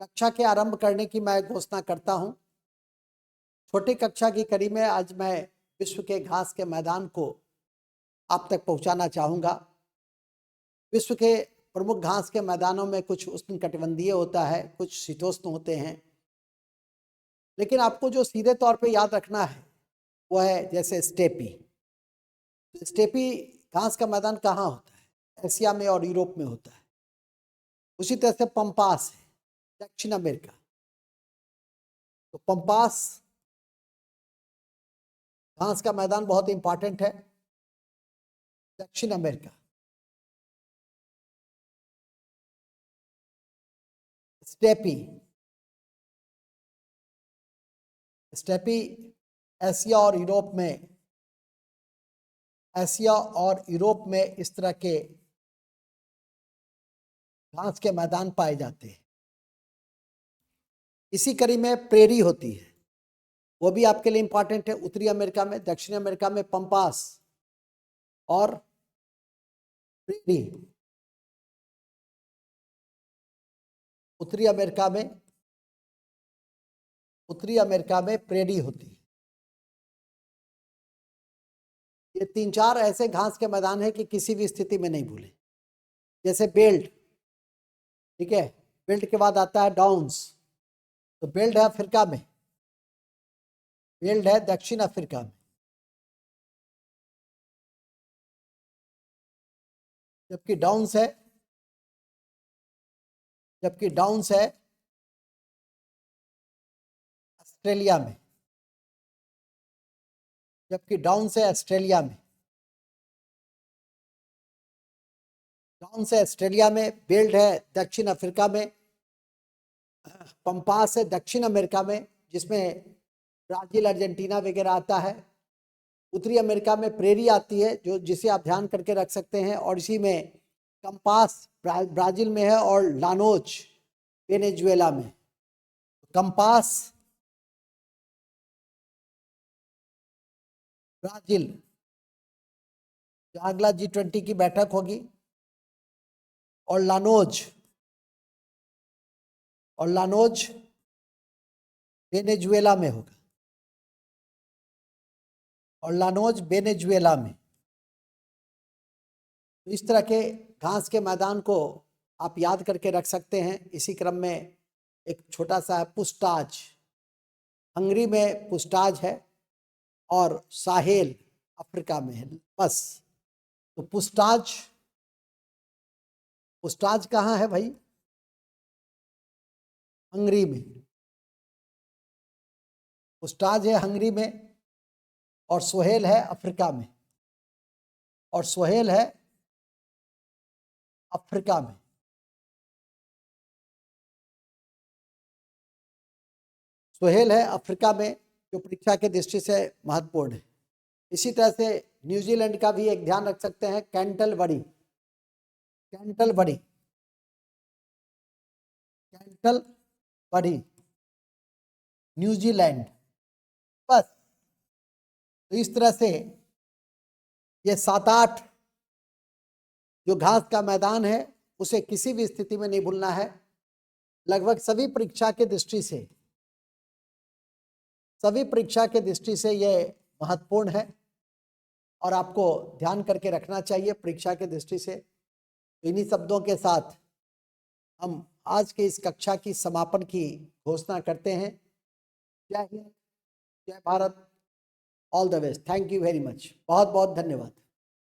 कक्षा के आरंभ करने की मैं घोषणा करता हूं। छोटी कक्षा की कड़ी में आज मैं विश्व के घास के मैदान को आप तक पहुंचाना चाहूँगा। विश्व के प्रमुख घास के मैदानों में कुछ उष्णकटिबंधीय होता है, कुछ शीतोष्ण होते हैं, लेकिन आपको जो सीधे तौर पे याद रखना है वो है जैसे स्टेपी। स्टेपी घास का मैदान कहाँ होता है? एशिया में और यूरोप में होता है। उसी तरह से पंपास है, दक्षिण अमेरिका। तो पंपास घास का मैदान बहुत इंपॉर्टेंट है, दक्षिण अमेरिका। स्टेपी स्टेपी एशिया और यूरोप में इस तरह के घास के मैदान पाए जाते हैं। इसी कड़ी में प्रेरी होती है, वो भी आपके लिए इंपॉर्टेंट है। उत्तरी अमेरिका में, दक्षिण अमेरिका में पंपास और प्रेरी। उत्तरी अमेरिका में प्रेरी होती है। ये 3-4 ऐसे घास के मैदान है कि किसी भी स्थिति में नहीं भूले। जैसे बेल्ट, ठीक है, बेल्ट के बाद आता है डाउन्स। तो बेल्ट है अफ्रीका में, बेल्ट है दक्षिण अफ्रीका में, जबकि डाउन्स है ऑस्ट्रेलिया में। डाउन्स है ऑस्ट्रेलिया में, बेल्ट है दक्षिण अफ्रीका में, पंपास है दक्षिण अमेरिका में, जिसमें ब्राजील, अर्जेंटीना वगैरह आता है। उत्तरी अमेरिका में प्रेरी आती है, जिसे आप ध्यान करके रख सकते हैं। और इसी में कंपास ब्राजील में है और लानोज वेनेजुएला में। कंपास ब्राजील, अगला G20 की बैठक होगी, और लानोज वेनेजुएला में होगा, में। तो इस तरह के घास के मैदान को आप याद करके रख सकते हैं। इसी क्रम में एक छोटा सा है पुस्टाज, हंगरी में पुस्टाज है और साहेल अफ्रीका में है। बस, तो पुस्टाज कहाँ है भाई? हंगरी में। पुस्टाज है हंगरी में, और सोहेल है अफ्रीका में, सोहेल है अफ्रीका में, जो परीक्षा के दृष्टि से महत्वपूर्ण है। इसी तरह से न्यूजीलैंड का भी एक ध्यान रख सकते हैं, कैंटलबरी, न्यूजीलैंड। बस, तो इस तरह से ये 7-8 जो घास का मैदान है उसे किसी भी स्थिति में नहीं भूलना है। लगभग सभी परीक्षा के दृष्टि से ये महत्वपूर्ण है और आपको ध्यान करके रखना चाहिए परीक्षा के दृष्टि से। इन्हीं शब्दों के साथ हम आज के इस कक्षा की समापन की घोषणा करते हैं। जय हिंद, जय Bharat, all the best. Thank you very much, बहुत बहुत धन्यवाद।